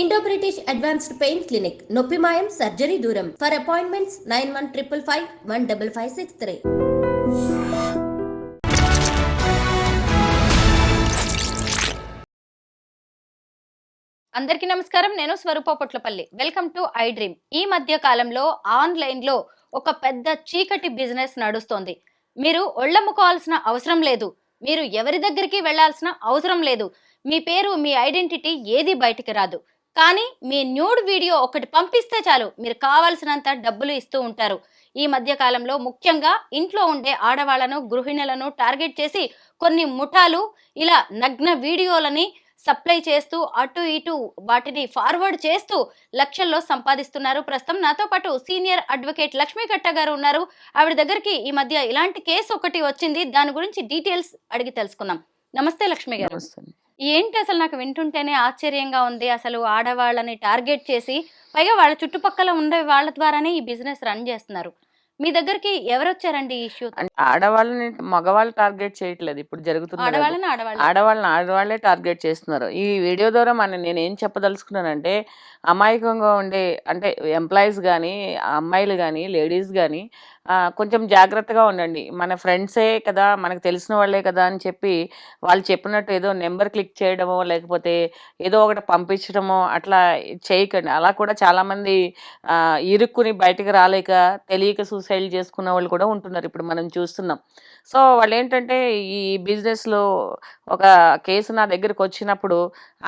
Indo British advanced pain clinic నొప్పి మాయం surgery దూరం ఫర్ అపాయింట్మెంట్స్ 9155515563. అందరికీ నమస్కారం. నేను Swaroopa Potlapalli. Welcome to iDream. ఈ మధ్య కాలంలో ఆన్లైన్లో ఒక పెద్ద చీకటి బిజినెస్ నడుస్తోంది. మీరు ఒళ్ళమ్ముకోవాల్సిన అవసరం లేదు, మీరు ఎవరి దగ్గరికి వెళ్లాల్సిన అవసరం లేదు, మీ పేరు మీ ఐడెంటిటీ ఏది బయటికి రాదు. కానీ మీ న్యూడ్ వీడియో ఒకటి పంపిస్తే చాలు, మీరు కావాల్సినంత డబ్బులు ఇస్తూ ఉంటారు. ఈ మధ్య కాలంలో ముఖ్యంగా ఇంట్లో ఉండే ఆడవాళ్లను, గృహిణులను టార్గెట్ చేసి కొన్ని ముఠాలు ఇలా నగ్న వీడియోలని సప్లై చేస్తూ అటు ఇటు వాటిని ఫార్వర్డ్ చేస్తూ లక్షల్లో సంపాదిస్తున్నారు. ప్రస్తుతం నాతో పాటు సీనియర్ అడ్వకేట్ లక్ష్మీ కట్ట గారు ఉన్నారు. ఆవిడ దగ్గరికి ఈ మధ్య ఇలాంటి కేసు ఒకటి వచ్చింది, దాని గురించి డీటెయిల్స్ అడిగి తెలుసుకుందాం. నమస్తే లక్ష్మి గారు. ఏంటి అసలు నాకు వింటుంటేనే ఆశ్చర్యంగా ఉంది. అసలు ఆడవాళ్ళని టార్గెట్ చేసి పైగా వాళ్ళ చుట్టుపక్కల ఉండే వాళ్ళ ద్వారానే ఈ బిజినెస్ రన్ చేస్తున్నారు. మీ దగ్గరికి ఎవరు వచ్చారండి ఈ ఇష్యూ? ఆడవాళ్ళని మగవాళ్ళు టార్గెట్ చేయట్లేదు ఇప్పుడు జరుగుతున్నది. ఆడవాళ్ళని ఆడవాళ్లే టార్గెట్ చేస్తున్నారు. ఈ వీడియో ద్వారా నేను ఏం చెప్పదలుచుకున్నానంటే, అమాయకంగా ఉండే అంటే ఎంప్లాయీస్ కానీ, అమ్మాయిలు కానీ, లేడీస్ కానీ కొంచెం జాగ్రత్తగా ఉండండి. మన ఫ్రెండ్సే కదా, మనకు తెలిసిన వాళ్ళే కదా అని చెప్పి వాళ్ళు చెప్పినట్టు ఏదో నెంబర్ క్లిక్ చేయడమో లేకపోతే ఏదో ఒకటి పంపించడమో అట్లా చేయకండి. అలా కూడా చాలామంది ఇరుక్కుని బయటకు రాలేక తెలియక సూసైడ్ చేసుకున్న వాళ్ళు కూడా ఉంటున్నారు, ఇప్పుడు మనం చూస్తున్నాం. సో వాళ్ళు ఏంటంటే ఈ బిజినెస్లో ఒక కేసు నా దగ్గరికి వచ్చినప్పుడు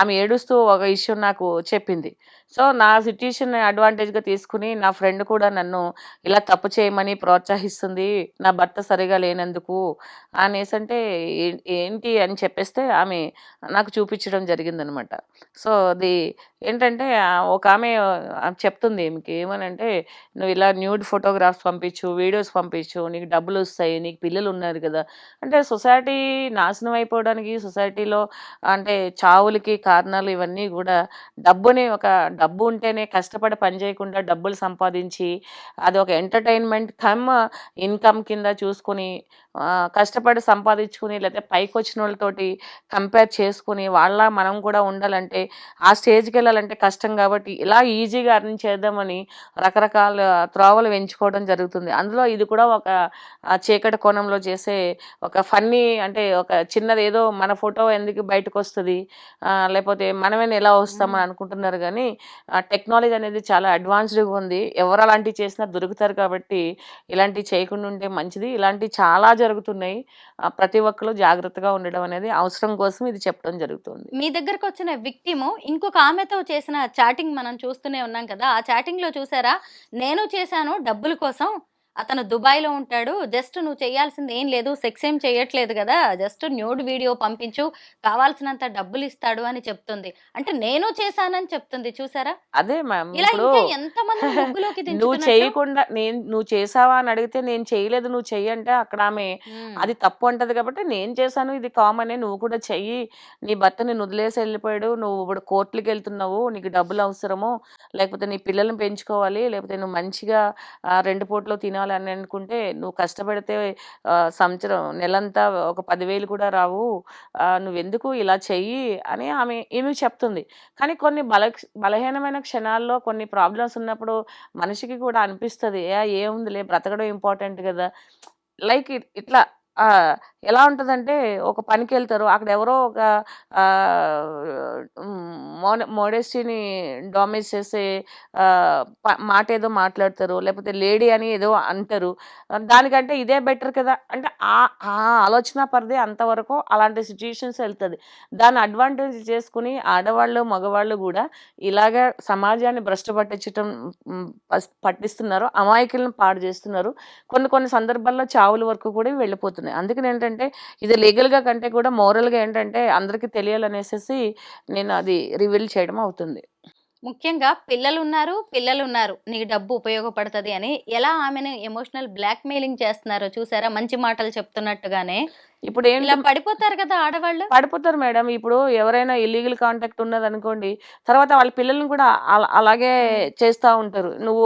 ఆమె ఏడుస్తూ ఒక ఇష్యూ నాకు చెప్పింది. సో నా సిట్యుయేషన్ అడ్వాంటేజ్గా తీసుకుని నా ఫ్రెండ్ కూడా నన్ను ఇలా తప్పు చేయమని ప్రోత్సహిస్తుంది, నా భర్త సరిగా లేనందుకు అనేసి అంటే ఏంటి అని చెప్పేస్తే ఆమె నాకు చూపించడం జరిగిందనమాట. సో అది ఏంటంటే ఒక ఆమె చెప్తుంది మీకు ఏమనంటే, నువ్వు ఇలా న్యూడ్ ఫోటోగ్రాఫ్స్ పంపించు, వీడియోస్ పంపించు, నీకు డబ్బులు వస్తాయి, నీకు పిల్లలు ఉన్నారు కదా. అంటే సొసైటీ నాశనం అయిపోవడానికి, సొసైటీలో అంటే చావులకి కారణాలు ఇవన్నీ కూడా డబ్బు ఉంటేనే కష్టపడి పని చేయకుండా డబ్బులు సంపాదించి అది ఒక ఎంటర్టైన్మెంట్ ఇన్కమ్ కింద చూసుకుని కష్టపడి సంపాదించుకుని లేకపోతే పైకి వచ్చిన వాళ్ళతోటి కంపేర్ చేసుకుని వాళ్ళ మనం కూడా ఉండాలంటే ఆ స్టేజ్కి వెళ్ళాలంటే కష్టం. కాబట్టి ఇలా ఈజీగా అర్న్ చేద్దామని రకరకాల త్రోవలు ఎంచుకోవడం జరుగుతుంది. అందులో ఇది కూడా ఒక చీకటి కోణంలో చేసే ఒక ఫన్నీ, అంటే ఒక చిన్నది ఏదో మన ఫోటో ఎందుకు బయటకు వస్తుంది, లేకపోతే మనమేనా ఎలా వస్తామని అనుకుంటున్నారు. కానీ టెక్నాలజీ అనేది చాలా అడ్వాన్స్డ్గా ఉంది. ఎవరు అలాంటివి చేసినా దొరుకుతారు. కాబట్టి ఇలాంటివి చేయకుండా ఉంటే మంచిది. ఇలాంటివి చాలా జరుగుతున్నాయి. ప్రతి ఒక్కరు జాగ్రత్తగా ఉండడం అనేది అవసరం కోసం ఇది చెప్పడం జరుగుతుంది. మీ దగ్గరకు వచ్చిన విక్టిము ఇంకొక ఆమెతో చేసిన చాటింగ్ మనం చూస్తూనే ఉన్నాం కదా. ఆ చాటింగ్ లో చూసారా, నేను చేశాను డబ్బుల కోసం, అతను దుబాయ్లో ఉంటాడు, జస్ట్ నువ్వు చేయాల్సింది ఏం లేదు, సెక్స్ ఏం చేయట్లేదు కదా, జస్ట్ న్యూడ్ వీడియో పంపించు, కావాల్సినంత డబ్బులు ఇస్తాడు అని చెప్తుంది. అంటే నేను చేశానని చెప్తుంది. చూసారా? అదే మ్యామ్, ఇలా ఇప్పుడు ఇంకా ఎంతమంది ముగ్గులోకి నువ్వు చేయకుండా నువ్వు చేసావా అని అడిగితే నేను చేయలేదు నువ్వు చెయ్యి అంటే అక్కడ ఆమె అది తప్పు అంటది. కాబట్టి నేను చేశాను, ఇది కామనే, నువ్వు కూడా చెయ్యి, నీ భర్త నేను వదిలేసి వెళ్ళిపోయాడు, నువ్వు ఇప్పుడు కోర్టులకు వెళ్తున్నావు, నీకు డబ్బులు అవసరము, లేకపోతే నీ పిల్లల్ని పెంచుకోవాలి, లేకపోతే నువ్వు మంచిగా 2 పూటలు తినాలి అని అనుకుంటే నువ్వు కష్టపడితే సంవత్సరం నెలంతా ఒక 10,000 కూడా రావు, నువ్వెందుకు ఇలా చెయ్యి అని ఈమె చెప్తుంది. కానీ కొన్ని బలహీనమైన క్షణాల్లో కొన్ని ప్రాబ్లమ్స్ ఉన్నప్పుడు మనిషికి కూడా అనిపిస్తుంది, ఏముందిలే బ్రతకడం ఇంపార్టెంట్ కదా. లైక్ ఇట్లా ఎలా ఉంటుందంటే, ఒక పనికి వెళ్తారు, అక్కడ ఎవరో ఒక మోడెస్టీని డామేజ్ చేసే మాట ఏదో మాట్లాడతారు, లేకపోతే లేడీ అని ఏదో అంటారు. దానికంటే ఇదే బెటర్ కదా అంటే ఆ ఆలోచన పరిధి అంతవరకు అలాంటి సిచ్యుయేషన్స్ వెళ్తుంది. దాన్ని అడ్వాంటేజ్ చేసుకుని ఆడవాళ్ళు మగవాళ్ళు కూడా ఇలాగ సమాజాన్ని భ్రష్టు పట్టిస్తున్నారు, అమాయకులను పాడు చేస్తున్నారు. కొన్ని సందర్భాల్లో చావుల వరకు కూడా వెళ్ళిపోతున్నాయి. అందుకని ఏంటంటే ఇది లీగల్గా కంటే కూడా మోరల్గా ఏంటంటే అందరికీ తెలియాలనేసి నేను అది రివీల్ చేయడం అవుతుంది. ముఖ్యంగా పిల్లలు ఉన్నారు, నీకు డబ్బు ఉపయోగపడుతుంది అని ఎలా ఆమెను ఎమోషనల్ బ్లాక్ మెయిలింగ్ చేస్తున్నారో చూసారా? మంచి మాటలు చెప్తున్నట్టుగానే ఇప్పుడు ఇలా ఏంటి పడిపోతారు కదా ఆడవాళ్ళు. పడిపోతారు మేడం. ఇప్పుడు ఎవరైనా ఇల్లీగల్ కాంటాక్ట్ ఉన్నదనుకోండి, తర్వాత వాళ్ళ పిల్లల్ని కూడా అలాగే చేస్తా ఉంటారు. నువ్వు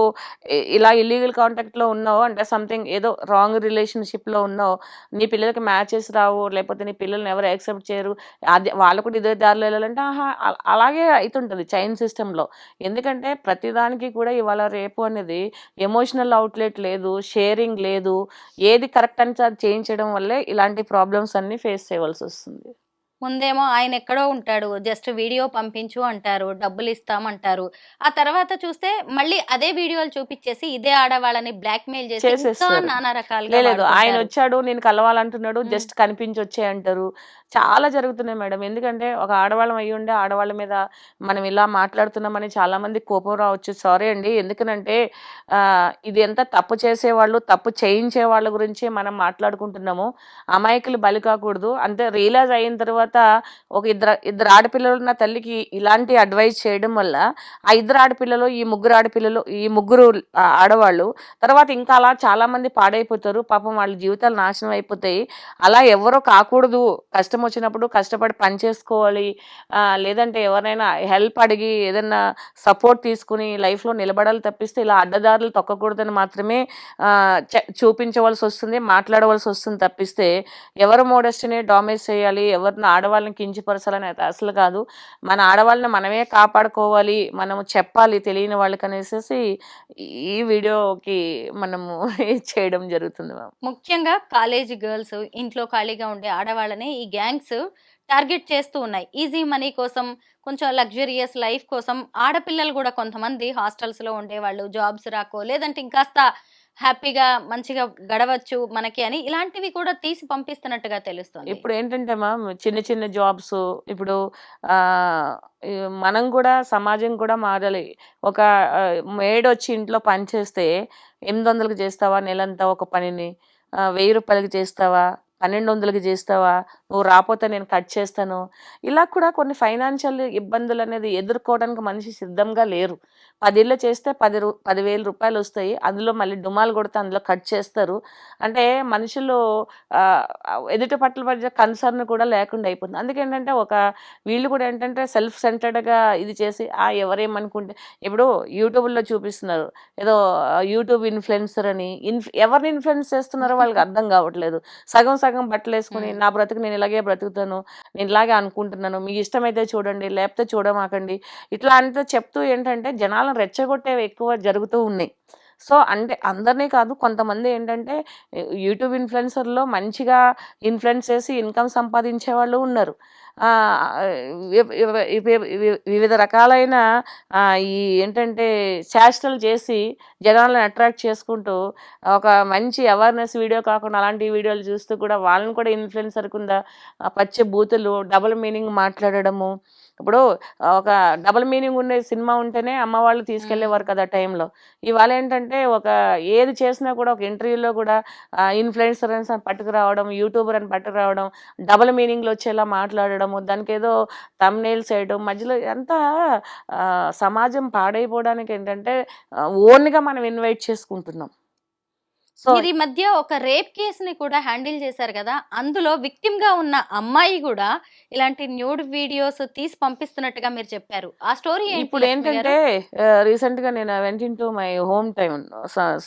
ఇలా ఇల్లీగల్ కాంటాక్ట్‌లో ఉన్నావు అంటే సంథింగ్ ఏదో రాంగ్ రిలేషన్‌షిప్‌లో ఉన్నావు. నీ పిల్లలకి మ్యాచెస్ రావు, లేకపోతే నీ పిల్లల్ని ఎవరు యాక్సెప్ట్ చేయరు. అది వాళ్ళు కూడా ఇదే దారిలో ఎళ్ళాలంటే ఆహా! అలాగే అయితుంటది చైన్ సిస్టమ్‌లో. ఎందుకంటే ప్రతిదానికి కూడా ఇవాళ రేపు అనేది ఎమోషనల్ అవుట్‌లెట్ లేదు, షేరింగ్ లేదు. ఏది కరెక్ట్ అని అది చేయించడం వల్లే ఇలాంటి ప్రాబ్లమ్స్ అన్నీ ఫేస్ చేయవలసొస్తుంది. ముందేమో ఆయన ఎక్కడో ఉంటాడు. జస్ట్ వీడియో పంపించు అంటారు. డబ్బులిస్తామంటారు. ఆ తర్వాత చూస్తే మళ్ళీ అదే వీడియోలు చూపిచ్చేసి ఇదే ఆడవాళ్ళని బ్లాక్‌మెయిల్ చేసి ఇంకా చేసేస్తారు. నానా రకాలుగా లేదు. వాడుకుంటారు. ఆయనొచ్చాడు, నేను కలవాలంటున్నాడు, హ్మ్. జస్ట్ కనిపించొచ్చేయి అంటారు. చాలా జరుగుతున్నాయి మేడం. ఎందుకంటే ఒక ఆడవాళ్ళం అయ్యుండి ఆడవాళ్ళ మీద మనం ఇలా మాట్లాడుతున్నామని చాలామందికి కోపం రావచ్చు. సారీ అండి. ఎందుకనంటే ఇది ఎంత తప్పు చేసేవాళ్ళు, తప్పు చేయించే వాళ్ళ గురించే మనం మాట్లాడుకుంటున్నాము. అమాయకులు బలి కాకూడదు. అంతే రియలైజ్ అయిన తర్వాత ఒక ఇద్దరు ఆడపిల్లలున్న తల్లికి ఇలాంటి అడ్వైస్ చేయడం వల్ల ఆ ఇద్దరు ఆడపిల్లలు, ఈ ముగ్గురు ఆడవాళ్ళు తర్వాత ఇంకా అలా చాలామంది పాడైపోతారు. పాపం వాళ్ళ జీవితాలు నాశనం అయిపోతాయి. అలా ఎవ్వరూ కాకూడదు. కష్టం వచ్చినప్పుడు కష్టపడి పని చేసుకోవాలి. లేదంటే ఎవరినైనా హెల్ప్ అడిగి ఏదన్నా సపోర్ట్ తీసుకొని లైఫ్‌లో నిలబడాలి తప్పిస్తే ఇలా అడ్డదారులు తొక్కకూడదని మాత్రమే చూపించవలసొస్తుంది. మాట్లాడవలసొస్తుంది తప్పిస్తే ఎవరి మోడెస్టీని డామేజ్ చేయాలి, ఎవరిని ఆడవాళ్ళని కించపరచాలని అయితే అసలు కాదు. మన ఆడవాళ్ళని మనమే కాపాడుకోవాలి. మనము చెప్పాలి తెలియని వాళ్ళకనేసేసి ఈ వీడియోకి మనము చేయడం జరుగుతుంది మ్యామ్. ముఖ్యంగా కాలేజీ గర్ల్స్, ఇంట్లో ఖాళీగా ఉండే ఆడవాళ్ళని ఈ గ్యాంగ్స్ టార్గెట్ చేస్తూ ఉన్నాయి. ఈజీ మనీ కోసం, కొంచెం లగ్జరియస్ లైఫ్ కోసం ఆడపిల్లలు గూడా కొంతమంది హాస్టల్స్‌లో ఉండేవాళ్ళు జాబ్స్ రాకో, లేదంటే ఇంకాస్త హ్యాపీగా మంచిగా గడవచ్చు మనకి అని ఇలాంటివి కూడా తీసి పంపిస్తున్నట్టుగా తెలుస్తుంది. ఇప్పుడేంటంటే మ్యామ్ చిన్న చిన్న జాబ్స్ ఇప్పుడు ఆహ్, ఈ మనం కూడా సమాజం కూడా మారాలి. ఒక మేడొచ్చి ఇంట్లో పని చేస్తే 800కి చేస్తావా నెలంతా ఒక పనిని? 1000 చేస్తావా? 1200కి చేస్తావా? నువ్వు రాపోతే నేను కట్ చేస్తాను. ఇలా కూడా కొన్ని ఫైనాన్షియల్ ఇబ్బందులనేది ఎదుర్కోవడానికి మనిషి సిద్ధంగా లేరు. 10 ఇళ్ళు చేస్తే 10,000 వస్తాయి. అందులో మళ్ళీ డుమాలు కొడితే అందులో కట్ చేస్తారు. అంటే మనుషులు ఆహ్, ఎదుటి పట్ల మధ్య కన్సర్న్ కూడా లేకుండా అయిపోతుంది. అందుకేంటంటే వీళ్ళు కూడా ఏంటంటే సెల్ఫ్ సెంటర్డ్‌గా ఇది చేసి ఎవరేమనుకుంటే ఇప్పుడు యూట్యూబ్‌లో చూపిస్తున్నారు. ఏదో యూట్యూబ్ ఇన్‌ఫ్లుయెన్సర్ అని ఎవరిని ఇన్‌ఫ్లుయెన్స్ చేస్తున్నారో వాళ్ళకి అర్థం కావట్లేదు. సగం సగం బట్టలేసుకొని నా బ్రతుకు నేను ఇలాగే బ్రతుకుతాను. నేను ఇలాగే అనుకుంటున్నాను. మీకు ఇష్టమైతే చూడండి. లేకపోతే చూడమాకండి. ఇట్లా అంతా చెప్తూ ఏంటంటే జనాలను రెచ్చగొట్టేవి ఎక్కువ జరుగుతూ ఉన్నాయి. సో, అంటే అందరిని కాదు కొంతమంది ఏంటంటే యూట్యూబ్ ఇన్‌ఫ్లుయెన్సర్‌లో మంచిగా ఇన్‌ఫ్లుయెన్స్ చేసి ఇన్‌కమ్ సంపాదించే వాళ్ళు ఉన్నారు. ఆహ్, వివ్ వివ్ వివ్ వివ్ వివిధ రకాలైన ఈ ఏంటంటే చేష్టలు చేసి జనాలను అట్రాక్ట్ చేసుకుంటూ ఒక మంచి అవేర్‌నెస్ వీడియో కాకుండా అలాంటి వీడియోలు చూస్తూ కూడా వాళ్ళని కూడా ఇన్‌ఫ్లుయెన్సర్ కింద పచ్చి బూతులు, డబుల్ మీనింగ్ మాట్లాడడము. ఇప్పుడు ఒక డబుల్ మీనింగ్ ఉండే సినిమా ఉంటేనే అమ్మ వాళ్ళు తీసుకెళ్ళేవారు కదా టైంలో. ఇవాళ ఏంటంటే ఏది చేసినా కూడా ఒక ఇంటర్వ్యూలో కూడా ఇన్‌ఫ్లుయెన్సర్ అని పట్టుకురావడం, యూట్యూబర్ అని పట్టుకురావడం, డబుల్ మీనింగ్‌లు వచ్చేలా మాట్లాడడము, దానికేదో థంబ్‌నెయిల్స్ ఏయడం, మధ్యలో ఇదంతా సమాజం పాడైపోవడానికి ఏంటంటే ఓన్‌గా మనం ఇన్వైట్ చేసుకుంటున్నాం. సో మీరు ఈ మధ్య ఒక రేప్ కేస్‌ని కూడా హ్యాండిల్ చేశారు కదా! అందులో విక్టిమ్‌గా ఉన్న అమ్మాయి గూడా ఇలాంటి న్యూడ్ వీడియోస్ తీసి పంపిస్తున్నట్టుగా మీరు చెప్పారు. ఆ స్టోరీ ఏంటి లక్ష్మి గారు? ఇప్పుడేంటంటే రీసెంట్‌గా నేను vent into my home town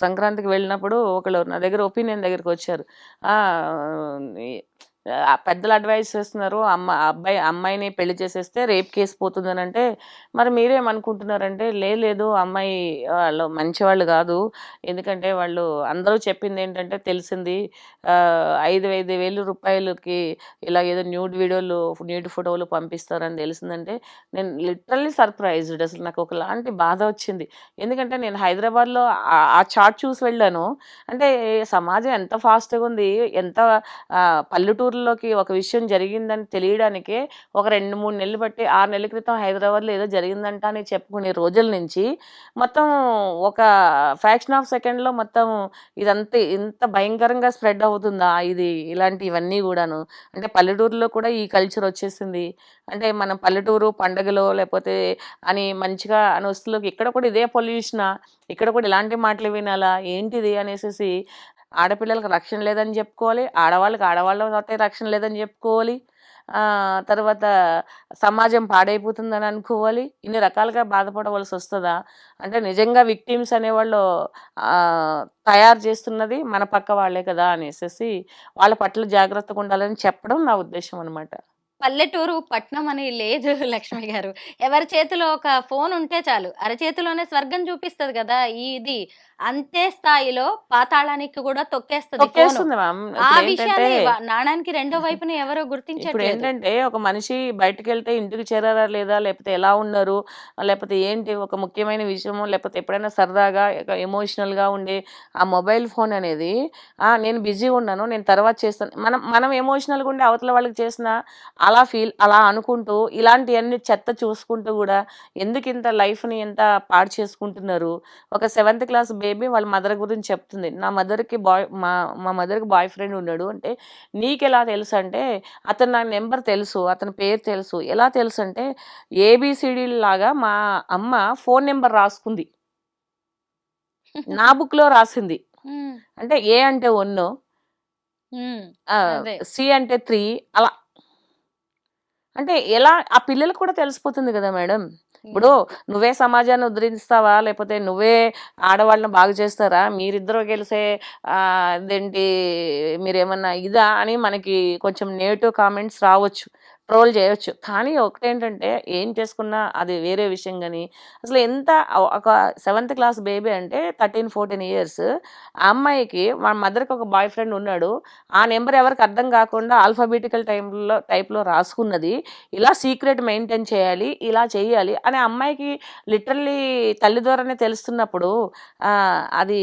సంక్రాంతికి వెళ్ళినప్పుడు ఒకళ్ళు నా దగ్గర ఒపీనియన్ దగ్గరికొచ్చారు. ఈ పెద్దలు అడ్వైస్ చేస్తున్నారు. అమ్మాయిని పెళ్లి చేసేస్తే రేప్ కేస్ పోతుందనంటే, మరి మీరేమనుకుంటున్నారంటే, లేదు అమ్మాయి వాళ్ళు మంచివాళ్ళు గాదు. ఎందుకంటే వాళ్ళు అందరూ చెప్పిందేంటంటే తెలిసింది 5,000 ఇలా ఏదో న్యూడ్ వీడియోలు, న్యూడ్ ఫోటోలు పంపిస్తారని తెలిసిందంటే నేను లిటరల్లీ సర్ప్రైజ్డ్. అసలు నాకు ఒకలాంటి బాధ వచ్చింది. ఎందుకంటే నేను హైదరాబాద్‌లో ఆ చాట్ చూసి వెళ్ళాను. అంటే సమాజం ఎంత ఫాస్ట్‌గా ఉంది. ఎంత పల్లెటూరులోకి ఒక విషయం జరిగిందని తెలియడానికే ఒక 2, 3 నెలలు బట్టి 6 నెలల క్రితం హైదరాబాద్‌లో ఏదో జరిగిందంట అని చెప్పుకునే రోజుల నుంచి మొత్తం ఒక ఫ్రాక్షన్ ఆఫ్ సెకండ్‌లో మొత్తం ఇదంతా ఇంత భయంకరంగా స్ప్రెడ్ అవుతుందా? ఇలాంటివన్నీ గూడాను. అంటే పల్లెటూరులో కూడా ఈ కల్చర్ వచ్చేసింది. అంటే మనం పల్లెటూరు పండగలో లేపోతే అని మంచిగా అని వస్తువులకి ఇక్కడ కూడా ఇదే పొల్యూషనా? ఇక్కడ కూడా ఇలాంటి మాటలు వినాలా? ఏంటిది అనేసేసి ఆడపిల్లలకి రక్షణ లేదని చెప్పుకోవాలి, ఆడవాళ్ళకి ఆడవాళ్ళతోటే రక్షణ లేదని చెప్పుకోవాలి. తర్వాత సమాజం పాడైపోతుందని అనుకోవాలి. ఇన్ని రకాలుగా బాధపడవలసి వస్తదా? అంటే నిజంగా విక్టిమ్స్ అనేవాళ్ళు తయారు చేస్తున్నది మన పక్క వాళ్ళే కదా అనేసేసి వాళ్ళ పట్ల జాగ్రత్తగా ఉండాలని చెప్పడం నా ఉద్దేశం అనమాట. పల్లెటూరు, పట్నం అని లేదు లక్ష్మి గారు. ఎవరి చేతిలో ఒక ఫోన్ ఉంటే చాలు. అరచేతిలోనే స్వర్గం చూపిస్తది గదా! ఇది అంతే స్థాయిలో పాతాళానికి కూడా తొక్కేస్తది ఫోను. తొక్కేస్తుంది మ్యామ్. ఆ ఇప్పుడేంటంటే విషయాన్ని నాణానికి రెండో వైపున ఎవరు గుర్తించట్లేదు. ఇప్పుడేంటంటే ఒక మనిషి బయటికెళ్తే ఇంటికి చేరారా లేదా? లేపోతే ఎలా ఉన్నారు? లేపోతే ఏంటి ఒక ముఖ్యమైన విషయమో, లేపోతే ఎప్పుడైనా సరదాగా ఎమోషనల్‌గా ఉండే ఆ మొబైల్ ఫోన్ అనేది నేను బిజీగా ఉన్నాను. నేను తర్వాత చేస్తాను. మనం మనం ఎమోషనల్‌గా ఉండి అవతల వాళ్ళకి చేసినా అలా అనుకుంటూ ఇలాంటియన్నీ చెత్త చూసుకుంటూ గూడా ఎందుకింత లైఫ్‌ని ఎంత పాడు చేసుకుంటున్నారు? ఒక 7th క్లాస్ బేబీ వాళ్ళ మదర్ గురించి చెప్తుంది. నా మదర్‌కి మా మదర్‌కి బాయ్ ఫ్రెండ్ ఉన్నాడు అంటే, "నీకెలా తెలుసంటే, అతను నా నంబర్ తెలుసు. అతని పేరు తెలుసు." ఎలా తెలుసంటే, ఏబీసీడీల్లాగా మా అమ్మ ఫోను నంబర్ రాసుకుంది. నా బుక్‌లో రాసింది. హ్మ్. అంటే ఏ అంటే 1 హ్మ్. అదే. సి అంటే 3 అలా. అంటే ఎలా ఆ పిల్లలకి కూడా తెలిసిపోతుంది గదా మేడం. ఇప్పుడు హ్మ్. నువ్వే సమాజాన్ని ఉద్ధరిస్తావా? లేపోతే నువ్వే ఆడవాళ్ళని బాగు చేస్తారా? మీరిద్దరూ కలిసే అదేంటి మీరేమన్నా ఇదా అని మనకి కొంచెం నెగెటివ్ కామెంట్స్ రావచ్చు. ట్రోల్ చేయొచ్చు. కానీ ఒకటేంటంటే ఏం చేసుకున్నా అది వేరే విషయం గాని, అసలు ఎంత ఒక 7th క్లాస్ బేబీ అంటే 13, 14 ఇయర్స్. ఆ అమ్మాయికి వాళ్ళ మదర్‌కి ఒక బాయ్ ఫ్రెండ్ ఉన్నాడు. ఆ నంబర్ ఎవరికీ అర్థం కాకుండా ఆల్ఫాబెటికల్ టైప్‌లో రాసుకున్నది. ఇలా సీక్రెట్ మెయింటైన్ చేయాలి, ఇలా చేయాలి అని ఆ అమ్మాయికి లిటరల్లీ తల్లి ద్వారానే తెలుస్తున్నప్పుడు అది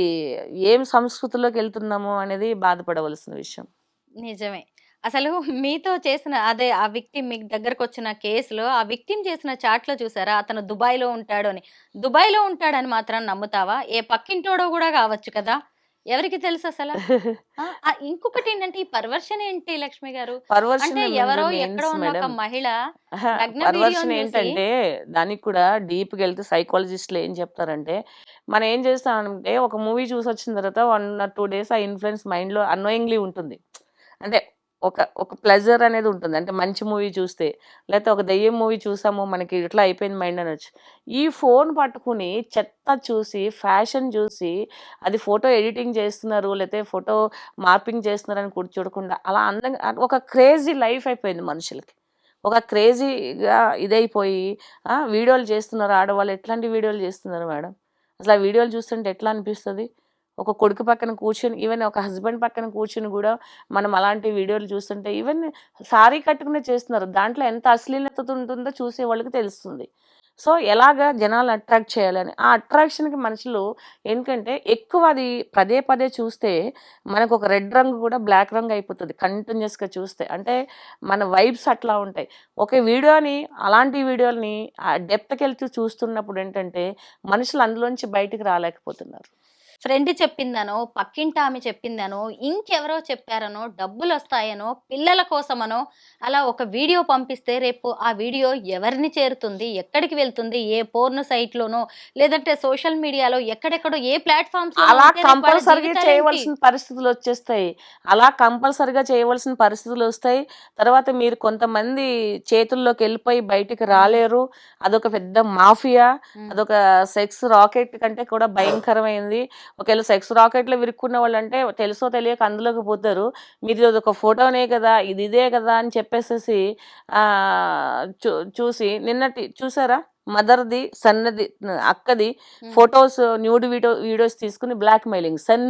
ఏం సంస్కృతిలోకి వెళ్తున్నామో అనేది బాధపడవలసిన విషయం. నిజమే. అసలు మీతో చేసిన అదే ఆ విక్టిమ్ మీకు దగ్గరకొచ్చిన కేస్‌లో ఆ విక్టిమ్ చేసిన చాట్‌లో చూసారా? అతను దుబాయ్‌లో ఉంటాడు అని. దుబాయ్‌లో ఉంటాడని మాత్రం నమ్ముతావా? ఏ పక్కింటోడో గూడా గావచ్చు కదా! ఎవరికి తెలుససల? ఇంకొకటేంటంటే ఈ పర్వర్షన్ ఏంటి లక్ష్మి గారు? పర్వర్షన్ అంటే ఎవరో ఎక్కడో మీన్స్ ఉన్న ఒక మేడం మహిళ నగ్న పర్వర్షన్ వీడియోని జూసి ఏంటంటే దానికి కూడా డీప్‌గా వెళ్తే సైకాలజిస్ట్‌లు ఏం చెప్తారంటే, మనం ఏం చేస్తామంటే ఒక మూవీ చూసొచ్చిన తర్వాత 1 ఆర్ 2 డేస్ ఆ ఇన్‌ఫ్లూయెన్స్ మైండ్‌లో అన్నోయింగ్‌లీ ఉంటుంది. అంటే ఒక ప్లెజర్ అనేది ఉంటుంది. అంటే మంచి మూవీ చూస్తే, లేతే ఒక దెయ్యం మూవీ చూసాము మనకి ఇట్లా అయిపోయింది మైండ్ అనొచ్చు. ఈ ఫోన్ పట్టుకొని చెత్త చూసి, ఫ్యాషన్ చూసి, అది ఫోటో ఎడిటింగ్ చేస్తున్నారు, లేతే ఫోటో మార్పింగ్ చేస్తున్నారని కూడా చూడకుండా అలా అందంగా ఒక క్రేజీ లైఫ్ అయిపోయింది మనుషులకి. ఒక క్రేజీగా ఇదైపోయి వీడియోలు చేస్తున్నారు ఆడవాళ్ళు. ఎట్లాంటి వీడియోలు చేస్తున్నారు మేడం? అసలు ఆ వీడియోలు చూస్తుంటే ఎట్లా అనిపిస్తది? ఒక కొడుకు పక్కన కూర్చొని ఈవెన్ ఒక హస్బెండ్ పక్కన కూర్చొని గూడా మనం అలాంటి వీడియోలు చూస్తుంటే ఈవెన్ సారీ కట్టుకునే చేస్తున్నారు. దాంట్లో ఎంత అశ్లీలత ఉంటుందో చూసేవాళ్ళకి తెలుస్తుంది. సో, ఎలాగా జనాల్ని అట్రాక్ట్ చేయాలని. ఆ అట్రాక్షన్‌కి మనుషులు ఎందుకంటే ఎక్కువ అది పదే పదే చూస్తే మనకొక రెడ్ రంగు కూడా బ్లాక్ రంగు అయిపోతది కంటిన్యూయస్‌గా చూస్తే. అంటే మన వైబ్స్ అట్లా ఉంటాయి. ఒక వీడియోని అలాంటి వీడియోలని డెప్త్‌కెళ్తూ చూస్తున్నప్పుడు ఏంటంటే మనుషులు అందులోంచి బయటికి రాలేకపోతున్నారు. ఫ్రెండ్ చెప్పిందనో, పక్కింటామె చెప్పిందనో, ఇంకెవరో చెప్పారనో, డబ్బులొస్తాయనో, పిల్లల కోసమనో, అలా ఒక వీడియో పంపిస్తే రేపు ఆ వీడియో ఎవరిని చేరుతుంది? ఎక్కడికి వెళ్తుంది? ఏ పోర్న్ సైట్‌లోనో, లేదంటే సోషల్ మీడియాలో ఎక్కడెక్కడో ఏ ప్లాట్‌ఫార్మ్స్‌లోనో అలా ఉంటే రేపు వాళ్ళ కంపల్సరీగా జీవితాలేంటి? చేయవలసిన పరిస్థితులొచ్చేస్తాయి. అలా కంపల్సరీగా చేయవలసిన పరిస్థితులొస్తాయి. తర్వాత మీరు కొంతమంది చేతుల్లోకెళ్ళిపోయి బయటికి హ్మ్. రాలేరు. అదొక పెద్ద మాఫియా. హ్మ్. అదొక సెక్స్ రాకెట్ కంటే కూడా భయంకరమైంది. ఒకవేళ సెక్స్ రాకెట్‌లో ఇరుక్కున్న వాళ్ళంటే తెలుసో తెలియక అందులోకి పోతారు. మీరు అదొక ఫోటోనే కదా! ఇది ఇదే కదా! అని చెప్పేసేసి చూసి నిన్నటి చూసారా? మదర్‌ది, సన్‌ది, అక్కది హ్మ్. ఫోటోస్ న్యూడ్ వీడియోస్ తీసుకొని బ్లాక్‌మెయిలింగ్ సన్.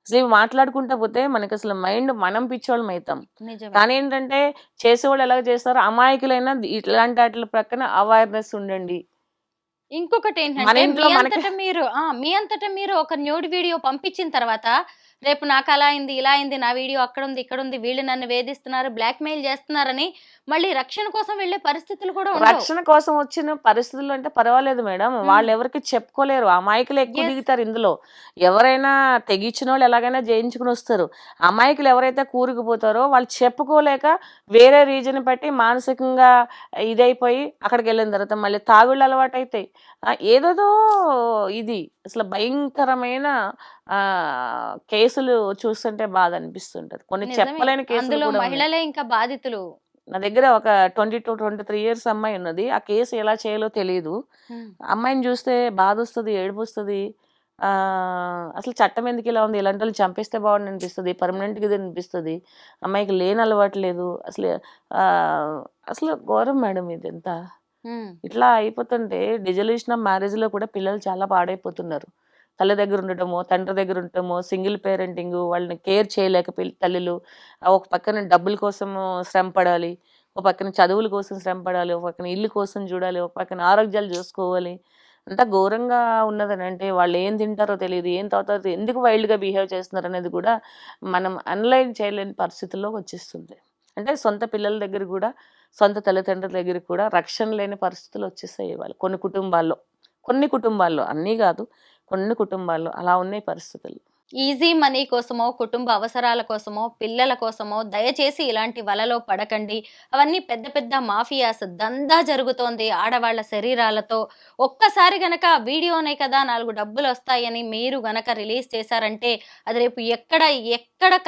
అసలు ఇవి మాట్లాడుకుంటా పోతే మనకసలు మైండ్ మనం పిచ్చోళ్ళమైతాం. నిజమే. కానీ ఏంటంటే చేసేవాళ్ళు ఎలాగ చేస్తారు అమాయకులైన ఇట్లాంటి ఆటిల ప్రక్కన అవేర్‌నెస్ ఉండండి. మన ఇంకొకటేంటంటే ఇంట్లో మనకి మీ అంతట మీరు ఒక న్యూడ్ వీడియో పంపించిన తర్వాత రేపు నాకు అలా అయింది, ఇలా అయింది, నా వీడియో అక్కడ ఉంది, ఇక్కడ ఉంది, వీళ్ళు నన్ను వేధిస్తున్నారు, బ్లాక్మెయిల్ చేస్తున్నారని మళ్ళీ రక్షణ కోసం వెళ్ళే పరిస్థితులు కూడా ఉండవు. రక్షణ కోసం వచ్చిన పరిస్థితులు అంటే పర్వాలేదు మేడం, వాళ్ళు ఎవరికి చెప్పుకోలేరు, అమాయకులు ఎక్కువ Yes. దిగుతారు ఇందులో. ఎవరైనా తెగించిన వాళ్ళు ఎలాగైనా జయించుకుని వస్తారు. అమాయకులు ఎవరైతే కూరుకుపోతారో వాళ్ళు చెప్పుకోలేక వేరే రీజన్ బట్టి మానసికంగా ఇదైపోయి అక్కడికి వెళ్ళిన తర్వాత మళ్ళీ తాగుళ్ళు అలవాటు అవుతాయి. ఏదేదో ఇది అసలు భయంకరమైన కేసులు చూస్తుంటే బాధ అనిపిస్తుంటది. కొన్ని నిజమే. చెప్పలేని కేసులు అందులో కూడా ఉన్నాయి. మహిళలే ఇంకా బాధితులు. నా దగ్గర ఒక 22-23 ఇయర్స్ అమ్మాయి ఉన్నది. ఆ కేసు ఎలా చేయాలో తెలియదు. అమ్మాయిని చూస్తే బాధ వస్తుంది, ఏడుపు వస్తుంది. అసలు చట్టం ఎందుకు ఇలా ఉంది, ఇలాంటి వాళ్ళు చంపేస్తే బాగుండి అనిపిస్తుంది, పర్మనెంట్గా ఇది అనిపిస్తుంది. అమ్మాయికి లేని అలవాటు లేదు. అసలు ఘోరం మేడం ఇది ఎంత. ఇట్లా అయిపోతుంటే డిజల్యూషన్ ఆఫ్ మ్యారేజ్లో కూడా పిల్లలు చాలా పాడైపోతున్నారు. తల్లి దగ్గర ఉండటమో, తండ్రి దగ్గర ఉండటమో, సింగిల్ పేరెంటింగ్, వాళ్ళని కేర్ చేయలేక తల్లులు ఒక పక్కన డబ్బుల కోసం శ్రమ పడాలి, ఒక పక్కన చదువుల కోసం శ్రమ పడాలి, ఒక పక్కన ఇల్లు కోసం చూడాలి, ఒక పక్కన ఆరోగ్యాలు చూసుకోవాలి. అంత ఘోరంగా ఉన్నదని అంటే వాళ్ళు ఏం తింటారో తెలియదు, ఏం తాగుతారో, ఎందుకు వైల్డ్గా బిహేవ్ చేస్తున్నారు అనేది కూడా మనం అనలైజ్ చేయలేని పరిస్థితుల్లోకి వచ్చేస్తుంది. అంటే సొంత పిల్లల దగ్గర కూడా, సొంత తల్లిదండ్రుల దగ్గర కూడా రక్షణ లేని పరిస్థితులు వచ్చేస్తాయి వాళ్ళు కొన్ని కుటుంబాల్లో, అన్నీ కాదు, కొన్ని కుటుంబాల్లో అలా ఉన్నాయి పరిస్థితులు. ఈజీ మనీ కోసమో, కుటుంబ అవసరాల కోసమో, పిల్లల కోసమో దయచేసి ఇలాంటి వలలో పడకండి. అవన్నీ పెద్ద పెద్ద మాఫియాస్ దందా జరుగుతోంది ఆడవాళ్ళ శరీరాలతో. ఒక్కసారి గనక వీడియోనే కదా 4 డబ్బులు వస్తాయని మీరు గనక రిలీజ్ చేశారంటే అది రేపు ఎక్కడ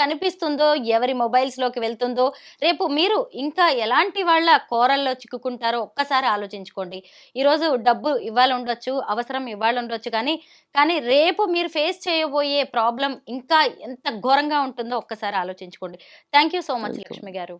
కనిపిస్తుందో, ఎవరి మొబైల్స్లోకి వెళ్తుందో, రేపు మీరు ఇంకా ఎలాంటి వాళ్ళ కోరల్లో చిక్కుకుంటారో ఒక్కసారి ఆలోచించుకోండి. ఈరోజు డబ్బు ఇవాళ ఉండొచ్చు, అవసరం ఇవాళ ఉండొచ్చు, కానీ రేపు మీరు ఫేస్ చేయబోయే ప్రాబ్లం ఇంకా ఎంత ఘోరంగా ఉంటుందో ఒక్కసారి ఆలోచించుకోండి. Thank you so much Lakshmi గారు.